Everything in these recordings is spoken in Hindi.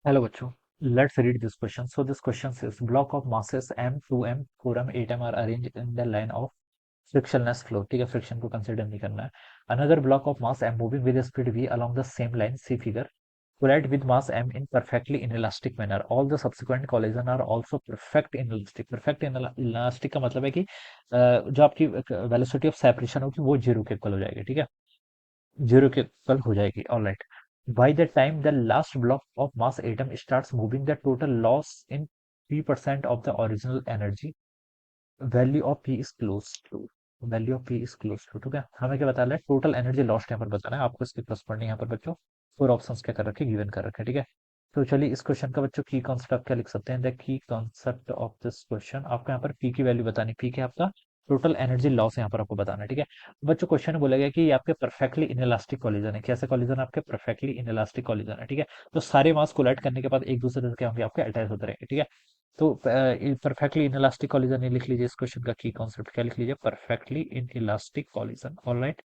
Hello बच्चों, let's read this question. So this question says block of masses m, 2m, 4m, 8m are arranged in the line of frictionless flow. ठीक है, फ्रिक्शन को कंसिडर नहीं करना है. Another block of mass m moving with speed v along the same line, see figure, collide with mass m in perfectly inelastic manner. All the subsequent collision are also perfect inelastic. Perfect inelastic का मतलब है कि जो आपकी वेलोसिटी ऑफ सेपरेशन होगी वो जीरो के इक्वल हो जाएगी. ठीक है, जीरो के इक्वल हो जाएगी. Alright. By the time the last block of mass atom starts moving, the total loss in p% of the original energy value of p is close to value of p is close to. ठीक है, हमें क्या बता रहा है? टोटल एनर्जी लॉस्ट यहाँ पर बताना है आपको. इसके प्लस पढ़नी है यहाँ पर बच्चों. फोर ऑप्शंस क्या कर रखे, गिवन कर रखे. ठीक है, तो चलिए इस क्वेश्चन का बच्चों की कॉन्सेप्ट आप क्या लिख सकते हैं. The key concept of this question, आपको यहाँ पर पी की वैल्यू बतानी. पी क्या आपका टोटल एनर्जी लॉस यहाँ पर आपको बताना है. ठीक है, बच्चों क्वेश्चन में बोला गया कि ये आपके परफेक्टली इनइलास्टिक कॉलिजन है. कैसे कॉलिजन? आपके परफेक्टली इनइलास्टिक कॉलिजन है. ठीक है, तो सारे मास कोलाइड करने के बाद एक दूसरे से क्या होंगे, आपके अटैच होते रहेंगे. ठीक है, तो परफेक्टली इन इलास्टिक कॉलिजन ये लिख लीजिए. इस क्वेश्चन का की कॉन्सेप्ट क्या लिख लीजिए? Perfectly in elastic collision. Alright,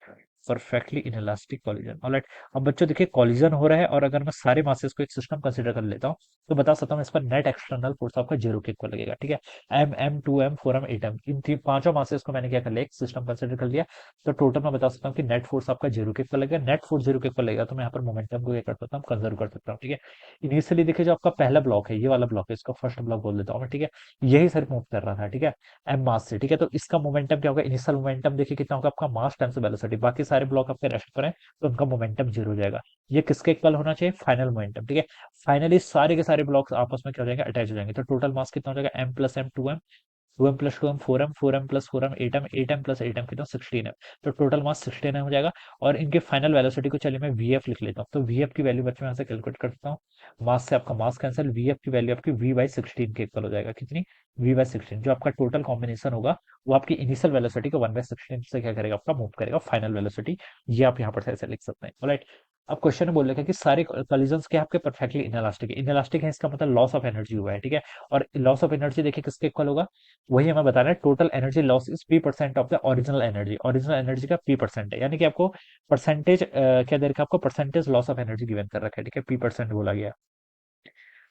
perfectly in elastic collision. Alright. अब बच्चों देखिए कॉलिजन हो रहा है और अगर मैं सारे मासेस को एक सिस्टम कंसीडर कर लेता हूँ तो बता सकता हूँ इस पर नेट एक्सटर्नल फोर्स आपका जीरो के इक्वल लगेगा. ठीक है, M M, 2m, 4m, 8m, इन तीन पांचों मासेस को मैंने क्या कर लिया, एक सिस्टम कंसीडर कर लिया. तो टोटल मैं बता सकता हूँ कि नेट फोर्स आपका जीरो के इक्वल लगेगा. नेट फोर्स जीरो के इक्वल लगेगा तो मैं यहाँ पर मोमेंटम को क्या कर सकता हूँ, कंजर्व कर सकता हूँ. ठीक है, इनिशियली देखिए जो आपका पहला ब्लॉक है, ये वाला ब्लॉक है, इसका फर्स्ट ब्लॉक बोल देता हूँ मैं. ठीक है, यही सर मूव कर रहा था. ठीक है, एम मास से. ठीक है, तो इसका मोमेंटम क्या होगा? इनिशियल मोमेंटम देखिए कितना होगा आपका, मास टाइम्स वेलोसिटी. बाकी सारे ब्लॉक आपके रेस्ट पर हैं तो उनका मोमेंटम जीरो हो जाएगा. ये किसके इक्वल होना चाहिए? Final momentum. ठीक है, फाइनली सारे के सारे ब्लॉक्स आपस में क्या हो जाएंगे, अटैच हो जाएंगे. तो टोटल मास कितना हो जाएगा? M plus m, 2m, 2m plus 2m, 4m, 4m plus 4m, 8m, 8m plus 8m कितना, 16m. तो टोटल मास 16m हो जाएगा. और इनके फाइनल वेलोसिटी को चलिए मैं vf लिख लेता हूँ. तो vf की वैल्यू बच्चों यहाँ से कैलकुलेट कर सकता हूँ. मास से आपका मास कैंसिल, vf की वैल्यू आपकी v बाई 16 के इक्वल हो जाएगा. कितनी? v by 16. जो आपका टोटल कॉम्बिनेशन होगा वो आपकी इनिशियल वेलोसिटी को 1 बाई 16 से क्या करेगा, आपका मूव करेगा फाइनल वेलोसिटी. ये आप यहाँ पर से ऐसे लिख सकते हैं. ऑलराइट. अब क्वेश्चन में बोल रखा है कि सारे कॉलिजन्स के आपके परफेक्टली इनलास्टिक है. इनलास्टिक है इसका मतलब लॉस ऑफ एनर्जी हुआ है. ठीक है, और लॉस ऑफ एनर्जी देखिए किसके इक्वल होगा, वही हमें बताना है. Total energy loss is p% of the original energy. Original energy का p% है, यानी कि आपको परसेंटेज क्या दे रखा है, आपको percentage loss of energy given कर रखा है. ठीक है, p% बोला गया.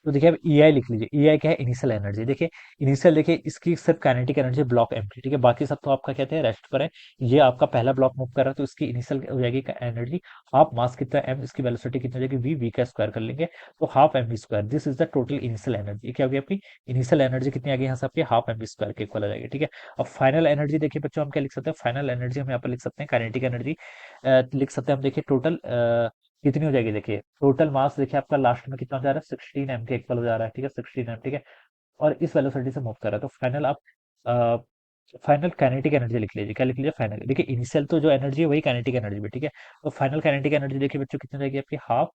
तो देखिए अब ई आई लिख लीजिए. ई आई क्या है? Initial energy. देखिए इनिशियल, देखिए इसकी सिर्फ काइनेटिक एनर्जी ब्लॉक एम की. ठीक है, बाकी सब तो आपका कहते हैं रेस्ट पर है. ये आपका पहला ब्लॉक मूव कर रहा है तो इसकी इनिशियल हो जाएगी एनर्जी हाफ. मास कितना एम, इसकी वेलोसिटी कितनी हो जाएगी, वी का स्क्वायर कर लेंगे तो half m v square. This is the total initial energy. क्या होगी आपकी इनिशियल एनर्जी? कितनी आ गई यहाँ से आपकी, हाफ एम वी स्क्वायर के इक्वल आ जाएगी. ठीक है, अब फाइनल एनर्जी देखिए बच्चों हम क्या लिख सकते हैं, फाइनल एनर्जी हम यहाँ पर लिख सकते हैं काइनेटिक एनर्जी. लिख सकते हैं हम. देखिए टोटल कितनी हो जाएगी, देखिए टोटल मास देखिए आपका लास्ट में कितना हो जा रहा है, 16m के इक्वल हो जा रहा है. ठीक है, 16m. ठीक है, और इस वेलोसिटी से मूव कर रहा है तो फाइनल आप फाइनल काइनेटिक एनर्जी लिख लीजिए. क्या लिख लीजिए? फाइनल. देखिए इनिशियल तो जो एनर्जी है वही काइनेटिक एनर्जी भी. ठीक है, तो फाइनल काइनेटिक एनर्जी देखिए बच्चों कितनी रहेगी आपकी, हाफ.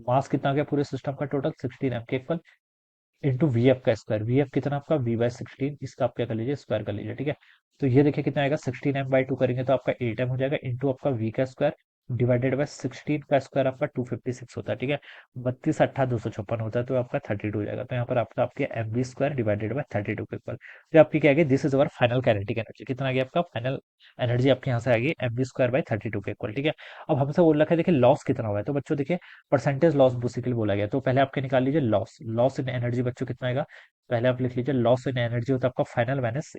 मास कितना हो गया पूरे सिस्टम का टोटल, 16m के इक्वल, इंटू वी एफ का स्क्वायर. वी एफ कितना आपका, वी बाई 16. इसका आप क्या कर लीजिए, स्क्वायर कर लीजिए. ठीक है, तो ये देखिए कितना आएगा, 16m/2 करेंगे तो आपका 8m हो जाएगा, इंटू आपका वी का स्क्वायर डिवाइडेड बाय 16 का स्क्वायर आपका 256 होता है. ठीक है, 32 अट्ठा 256 होता है तो आपका 32 हो जाएगा. तो यहाँ पर आपका आपके m v square divided by 32 के इक्वल. तो आपकी क्या आएगी, this is our final kinetic energy. कितना आ गया आपका फाइनल एनर्जी, आपके यहाँ से आएगी एम वी स्क्वायर बाई 32 के इक्वल. ठीक है, अब हमसे बोल रखा है देखिए लॉस कितना हुआ है. तो बच्चों देखिए परसेंटेज लॉस बेसिकली बोला गया. तो पहले आपके निकाल लीजिए लॉस. लॉस इन एनर्जी बच्चों कितना आएगा, पहले आप लिख लीजिए. लॉस इन एनर्जी होता है आपका फाइनल माइनस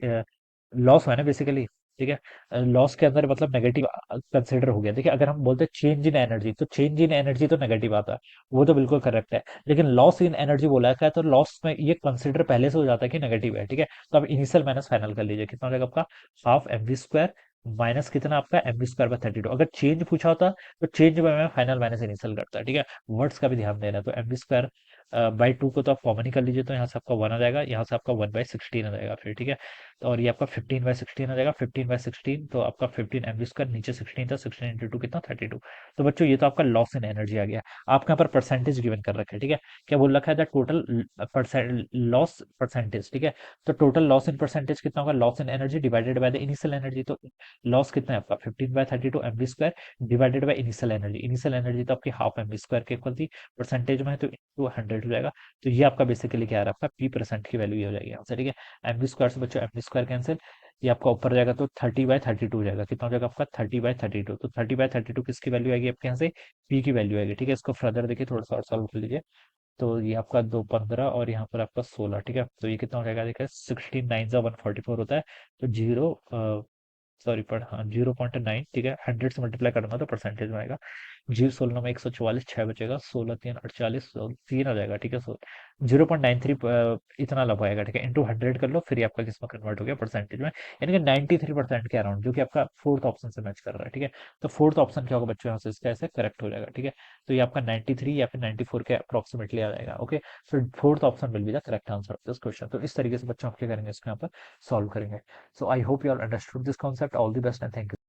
लॉस है ना बेसिकली. ठीक है, लॉस के अंदर मतलब नेगेटिव कंसिडर हो गया. देखिए अगर हम बोलते हैं चेंज इन एनर्जी, तो चेंज इन एनर्जी तो नेगेटिव आता है, वो तो बिल्कुल करेक्ट है. लेकिन लॉस इन एनर्जी बोला है तो लॉस में ये कंसिडर पहले से हो जाता है कि नेगेटिव है. ठीक है, तो अब इनिशियल माइनस फाइनल कर लीजिए. कितना हो जाएगा आपका, half m v square minus कितना आपका एम वी स्क्वायर बाय 32. अगर चेंज पूछा होता तो चेंज में मैं फाइनल माइनस इनिशियल करता है. ठीक है, वर्ड्स का भी ध्यान देना है. तो एम वी स्क्वायर बाई 2 को तो आप कॉमन ही कर लीजिए. तो यहाँ से आपका 1 आ जाएगा, यहाँ से आपका 1/16 आ जाएगा फिर. ठीक है, तो और ये आपका 15/16 आ जाएगा. 15/16 तो आपका 15 एम वी स्क्वायर, नीचे 16 था, 16 इंटू 2 कितना, 32. तो बच्चों ये तो आपका लॉस इन एनर्जी आ गया. आपके यहाँ पर परसेंटेज गिवन कर रखे हैं. ठीक है, क्या बोल रखा है, द टोटल लॉस परसेंटेज. ठीक है, तो टोटल लॉस इन परसेंटेज कितना होगा, loss in energy divided by the initial energy. तो लॉस कितना है आपका, 15/32 m v square divided by initial energy. Initial energy तो आपकी हाफ एम वी स्क्वायर के इक्वल थी, परसेंटेज में है तो इंटू 100 हो जाएगा. तो ये आपका बेसिकली क्या आ रहा है, आपका p% की वैल्यू ये हो जाएगी यहाँ से. ठीक है, एम वी स्क्वायर से बच्चों एम वी स्क्वायर कैंसिल, ये आपका ऊपर जाएगा तो 30/32 हो जाएगा. कितना हो जाएगा आपका, 30/32. तो 30/32 किसकी वैल्यू आएगी आपके यहाँ से, p की वैल्यू आएगी. ठीक है, इसको फर्दर देखिए, थोड़ा सा और सॉल्व कर लीजिए. तो ये आपका 2 15 और यहाँ पर आपका 16, ठीक है। तो ये कितना हो जाएगा, देखिए 16 9 144 होता है। तो जीरो, सॉरी पर हाँ 0.9, ठीक है। 100 से मल्टीप्लाई करूंगा तो परसेंटेज में आएगा। जीरो 16 में 144, 6 बचेगा, 16 3 48, 3 आ जाएगा, ठीक है। सो 0.93 इतना लग पाएगा, ठीक है। इंटू 100 कर लो, फिर ये आपका किसमें कन्वर्ट हो गया, परसेंटेज में, यानी कि 93% के अराउंड, जो कि आपका फोर्थ ऑप्शन से मैच कर रहा है, ठीक है। तो फोर्थ ऑप्शन क्या होगा बच्चों, यहाँ से इसका ऐसे करेक्ट हो जाएगा, ठीक है। तो ये आपका 93 या फिर 94 के अप्रोक्सीमेटली आ जाएगा, okay. So fourth option will be the correct answer of this question. तो इस तरीके से बच्चों आप क्या करेंगे, इसको यहाँ पर सॉल्व करेंगे। So I hope you all understood this concept. All the best and thank you.